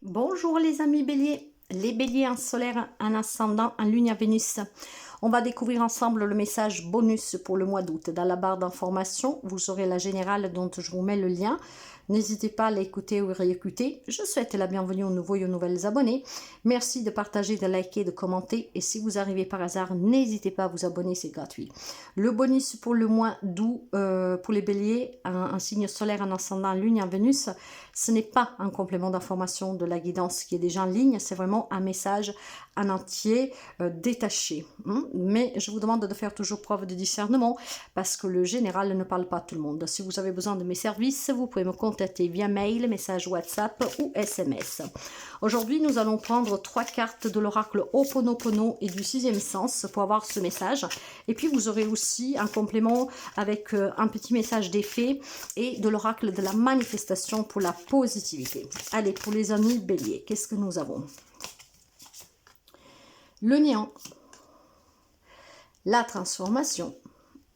Bonjour les amis béliers, les béliers en solaire, en ascendant, en lune à Vénus. On va découvrir ensemble le message bonus pour le mois d'août. Dans la barre d'information, vous aurez la générale dont je vous mets le lien. N'hésitez pas à l'écouter ou réécouter. Je souhaite la bienvenue aux nouveaux et aux nouvelles abonnés. Merci de partager, de liker, de commenter. Et si vous arrivez par hasard, n'hésitez pas à vous abonner, c'est gratuit. Le bonus pour le mois d'août, pour les béliers, un signe solaire, en ascendant, lune en Vénus, ce n'est pas un complément d'information de la guidance qui est déjà en ligne, c'est vraiment un message en entier détaché. Mais je vous demande de faire toujours preuve de discernement parce que le général ne parle pas à tout le monde. Si vous avez besoin de mes services, vous pouvez me contacter via mail, message WhatsApp ou SMS. Aujourd'hui, nous allons prendre 3 cartes de l'oracle Ho'oponopono et du sixième sens pour avoir ce message. Et puis, vous aurez aussi un complément avec un petit message d'effet et de l'oracle de la manifestation pour la positivité. Allez, pour les amis béliers, qu'est-ce que nous avons? Le néant, la transformation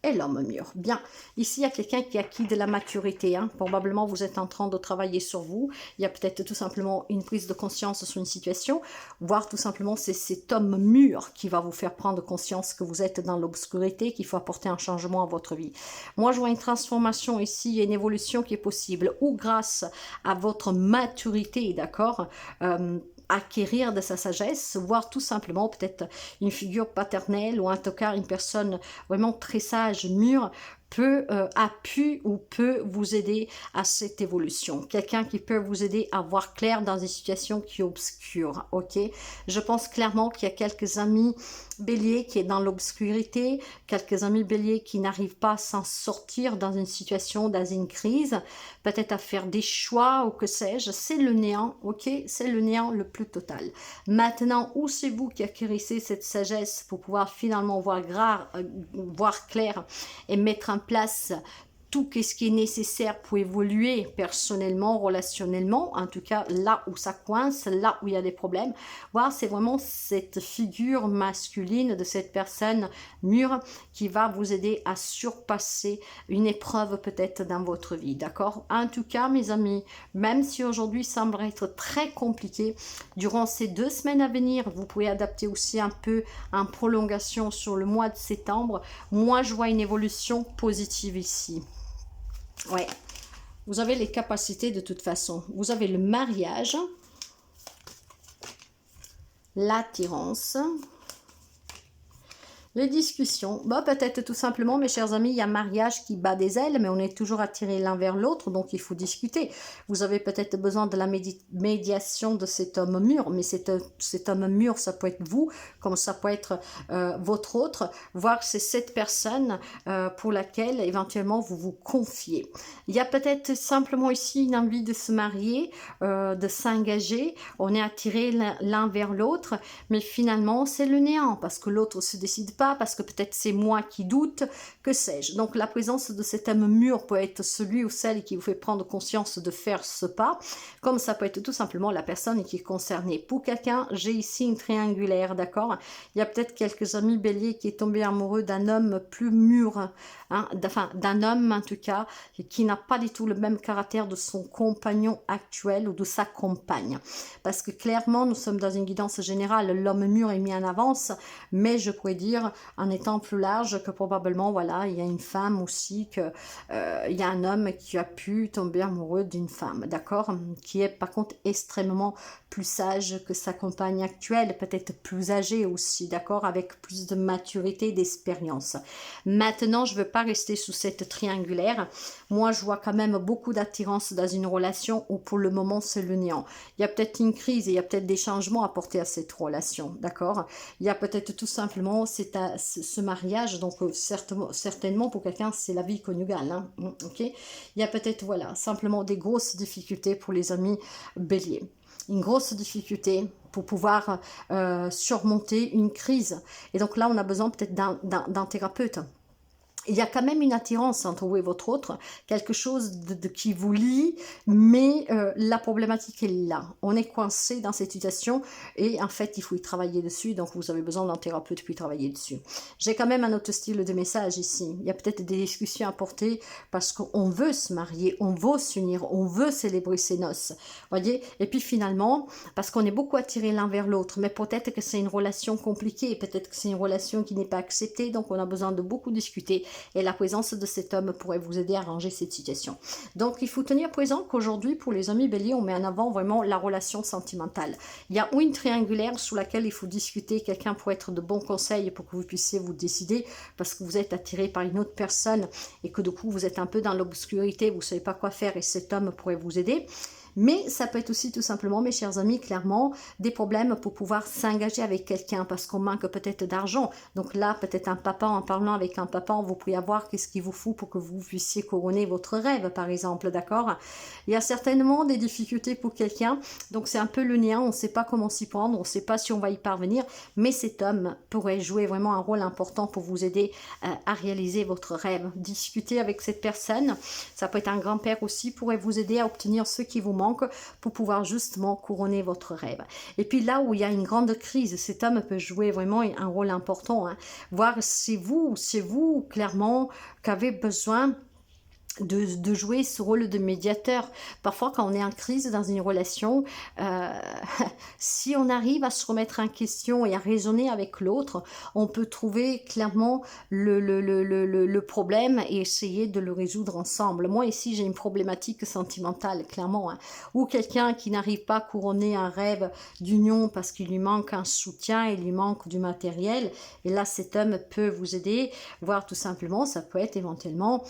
et l'homme mûr. Bien, ici, il y a quelqu'un qui a acquis de la maturité. Probablement, vous êtes en train de travailler sur vous. Il y a peut-être tout simplement une prise de conscience sur une situation, voire tout simplement, c'est cet homme mûr qui va vous faire prendre conscience que vous êtes dans l'obscurité, qu'il faut apporter un changement à votre vie. Moi, je vois une transformation ici, une évolution qui est possible, ou grâce à votre maturité, d'accord, acquérir de sa sagesse, voire tout simplement peut-être une figure paternelle ou en tout cas une personne vraiment très sage, mûre, a pu ou peut vous aider à cette évolution. Quelqu'un qui peut vous aider à voir clair dans une situation qui est obscure, ok? Je pense clairement qu'il y a quelques amis béliers qui est dans l'obscurité, quelques amis béliers qui n'arrivent pas à s'en sortir dans une situation, dans une crise, peut-être à faire des choix ou que sais-je, c'est le néant, ok? C'est le néant le plus total. Maintenant, où c'est vous qui acquérissez cette sagesse pour pouvoir finalement voir clair et mettre en place tout ce qui est nécessaire pour évoluer personnellement, relationnellement, en tout cas là où ça coince, là où il y a des problèmes. Voir, c'est vraiment cette figure masculine de cette personne mûre qui va vous aider à surpasser une épreuve peut-être dans votre vie, d'accord? En tout cas, mes amis, même si aujourd'hui semble être très compliqué, durant ces 2 semaines à venir, vous pouvez adapter aussi un peu en prolongation sur le mois de septembre. Moi, je vois une évolution positive ici. Ouais, vous avez les capacités de toute façon. Vous avez le mariage, l'attirance, les discussions. Peut-être tout simplement, mes chers amis, il y a un mariage qui bat des ailes, mais on est toujours attirés l'un vers l'autre, donc il faut discuter. Vous avez peut-être besoin de la médiation de cet homme mûr, mais cet homme mûr, ça peut être vous, comme ça peut être votre autre, voire c'est cette personne pour laquelle éventuellement vous vous confiez. Il y a peut-être simplement ici une envie de se marier, de s'engager, on est attirés l'un vers l'autre, mais finalement c'est le néant, parce que l'autre ne se décide pas, parce que peut-être c'est moi qui doute, que sais-je. Donc la présence de cet homme mûr peut être celui ou celle qui vous fait prendre conscience de faire ce pas, comme ça peut être tout simplement la personne qui est concernée. Pour quelqu'un, j'ai ici une triangulaire, d'accord? Il y a peut-être quelques amis béliers qui est tombé amoureux d'un homme plus mûr, d'un homme en tout cas, qui n'a pas du tout le même caractère de son compagnon actuel ou de sa compagne. Parce que clairement, nous sommes dans une guidance générale, l'homme mûr est mis en avance, mais je pourrais dire en étant plus large que probablement, voilà, il y a une femme aussi, il y a un homme qui a pu tomber amoureux d'une femme, d'accord, qui est par contre extrêmement plus sage que sa compagne actuelle, peut-être plus âgée aussi, d'accord, avec plus de maturité, d'expérience. Maintenant, je ne veux pas rester sous cette triangulaire. Moi, je vois quand même beaucoup d'attirance dans une relation où pour le moment, c'est le néant. Il y a peut-être une crise et il y a peut-être des changements à apporter à cette relation, d'accord? Il y a peut-être tout simplement ce mariage, donc certainement pour quelqu'un, c'est la vie conjugale, ok? Il y a peut-être, voilà, simplement des grosses difficultés pour les amis béliers. Une grosse difficulté pour pouvoir surmonter une crise. Et donc là, on a besoin peut-être d'un thérapeute. il y a quand même une attirance entre vous et votre autre, quelque chose qui vous lie, mais la problématique est là. On est coincé dans cette situation et en fait, il faut y travailler dessus, donc vous avez besoin d'un thérapeute pour y travailler dessus. J'ai quand même un autre style de message ici. Il y a peut-être des discussions à porter parce qu'on veut se marier, on veut s'unir, on veut célébrer ses noces, voyez. Et puis finalement, parce qu'on est beaucoup attirés l'un vers l'autre, mais peut-être que c'est une relation compliquée, peut-être que c'est une relation qui n'est pas acceptée, donc on a besoin de beaucoup discuter. Et la présence de cet homme pourrait vous aider à arranger cette situation. Donc, il faut tenir présent qu'aujourd'hui, pour les amis béliers, on met en avant vraiment la relation sentimentale. Il y a une triangulaire sous laquelle il faut discuter. Quelqu'un pourrait être de bons conseils pour que vous puissiez vous décider parce que vous êtes attiré par une autre personne et que du coup, vous êtes un peu dans l'obscurité, vous ne savez pas quoi faire et cet homme pourrait vous aider. Mais ça peut être aussi tout simplement, mes chers amis, clairement, des problèmes pour pouvoir s'engager avec quelqu'un parce qu'on manque peut-être d'argent. Donc là, peut-être un papa, en parlant avec un papa, vous pouvez avoir qu'est-ce qu'il vous faut pour que vous puissiez couronner votre rêve, par exemple, d'accord? Il y a certainement des difficultés pour quelqu'un, donc c'est un peu le néant, on ne sait pas comment s'y prendre, on ne sait pas si on va y parvenir, mais cet homme pourrait jouer vraiment un rôle important pour vous aider à réaliser votre rêve. Discuter avec cette personne, ça peut être un grand-père aussi, pourrait vous aider à obtenir ce qui vous manque pour pouvoir justement couronner votre rêve. Et puis là où il y a une grande crise, cet homme peut jouer vraiment un rôle important. Voir c'est vous clairement qu'avez besoin de jouer ce rôle de médiateur. Parfois, quand on est en crise dans une relation, si on arrive à se remettre en question et à raisonner avec l'autre, on peut trouver clairement le problème et essayer de le résoudre ensemble. Moi, ici, j'ai une problématique sentimentale, clairement, ou quelqu'un qui n'arrive pas à couronner un rêve d'union parce qu'il lui manque un soutien, il lui manque du matériel, et là, cet homme peut vous aider, voire tout simplement, ça peut être éventuellement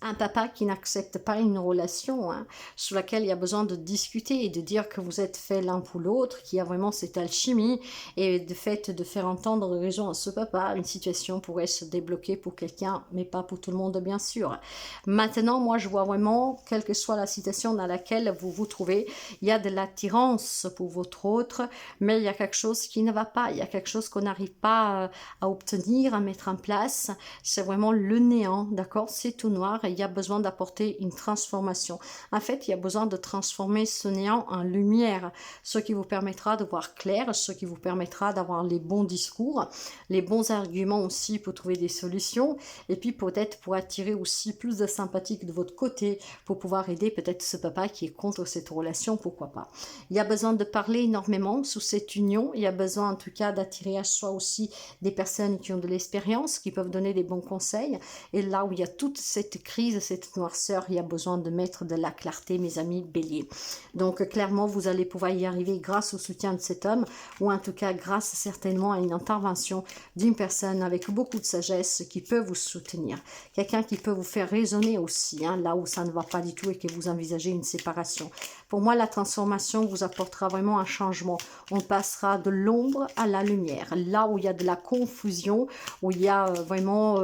un papa qui n'accepte pas une relation sur laquelle il y a besoin de discuter et de dire que vous êtes fait l'un pour l'autre, qu'il y a vraiment cette alchimie et de fait de faire entendre raison à ce papa, une situation pourrait se débloquer pour quelqu'un, mais pas pour tout le monde bien sûr. Maintenant, moi je vois vraiment, quelle que soit la situation dans laquelle vous vous trouvez, il y a de l'attirance pour votre autre, mais il y a quelque chose qui ne va pas, il y a quelque chose qu'on n'arrive pas à obtenir, à mettre en place, c'est vraiment le néant, d'accord? C'est tout noir et il y a besoin d'apporter une transformation. En fait, il y a besoin de transformer ce néant en lumière, ce qui vous permettra de voir clair, ce qui vous permettra d'avoir les bons discours, les bons arguments aussi pour trouver des solutions et puis peut-être pour attirer aussi plus de sympathie de votre côté pour pouvoir aider peut-être ce papa qui est contre cette relation, pourquoi pas. Il y a besoin de parler énormément sous cette union, il y a besoin en tout cas d'attirer à soi aussi des personnes qui ont de l'expérience, qui peuvent donner des bons conseils et là où il y a toute cette crise, cette noirceur, il y a besoin de mettre de la clarté, mes amis béliers. Donc clairement, vous allez pouvoir y arriver grâce au soutien de cet homme, ou en tout cas grâce certainement à une intervention d'une personne avec beaucoup de sagesse qui peut vous soutenir. Quelqu'un qui peut vous faire raisonner aussi, là où ça ne va pas du tout et que vous envisagez une séparation. Pour moi, la transformation vous apportera vraiment un changement. On passera de l'ombre à la lumière. Là où il y a de la confusion, où il y a vraiment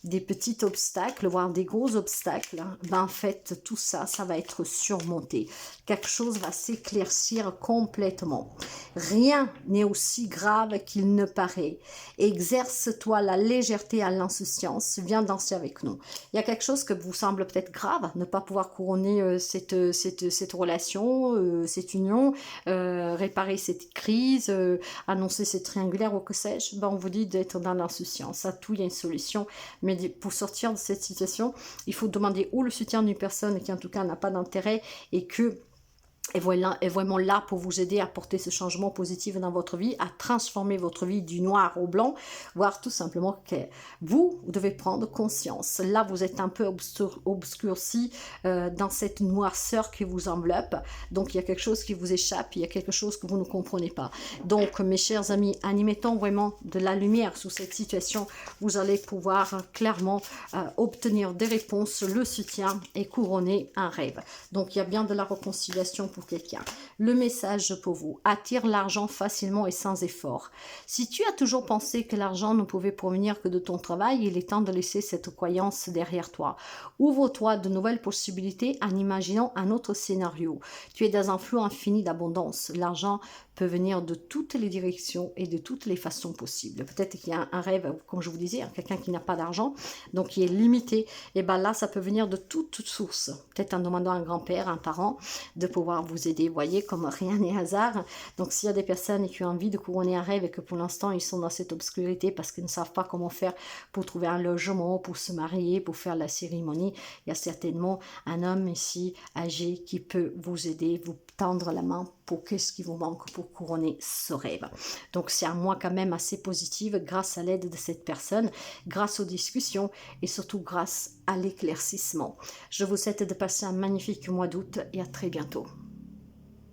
des petits obstacles, voire des gros obstacles, en fait, tout ça, ça va être surmonté. Quelque chose va s'éclaircir complètement. Rien n'est aussi grave qu'il ne paraît. Exerce-toi la légèreté à l'insouciance. Viens danser avec nous. Il y a quelque chose que vous semble peut-être grave, ne pas pouvoir couronner cette relation, cette union, réparer cette crise, annoncer cette triangulaire ou que sais-je. On vous dit d'être dans l'insouciance. À tout, il y a une solution. Mais pour sortir de cette situation, il faut demander ou le soutien d'une personne qui en tout cas n'a pas d'intérêt et que est vraiment là pour vous aider à porter ce changement positif dans votre vie, à transformer votre vie du noir au blanc, voire tout simplement que vous devez prendre conscience. Là, vous êtes un peu obscurci dans cette noirceur qui vous enveloppe. Donc, il y a quelque chose qui vous échappe, il y a quelque chose que vous ne comprenez pas. Donc, mes chers amis, en y mettant vraiment de la lumière sous cette situation, vous allez pouvoir clairement obtenir des réponses, le soutien et couronner un rêve. Donc, il y a bien de la réconciliation pour pour quelqu'un. Le message pour vous, attire l'argent facilement et sans effort. Si tu as toujours pensé que l'argent ne pouvait provenir que de ton travail, il est temps de laisser cette croyance derrière toi. Ouvre-toi de nouvelles possibilités en imaginant un autre scénario. Tu es dans un flot infini d'abondance. L'argent peut venir de toutes les directions et de toutes les façons possibles. Peut-être qu'il y a un rêve, comme je vous disais, quelqu'un qui n'a pas d'argent, donc qui est limité, et bien là, ça peut venir de toute source. Peut-être en demandant à un grand-père, un parent, de pouvoir vous aider. Vous voyez, comme rien n'est hasard. Donc s'il y a des personnes qui ont envie de couronner un rêve et que pour l'instant, ils sont dans cette obscurité parce qu'ils ne savent pas comment faire pour trouver un logement, pour se marier, pour faire la cérémonie, il y a certainement un homme ici, âgé, qui peut vous aider, vous tendre la main pour qu'est-ce qui vous manque pour couronner ce rêve. Donc c'est un mois quand même assez positif grâce à l'aide de cette personne, grâce aux discussions et surtout grâce à l'éclaircissement. Je vous souhaite de passer un magnifique mois d'août et à très bientôt.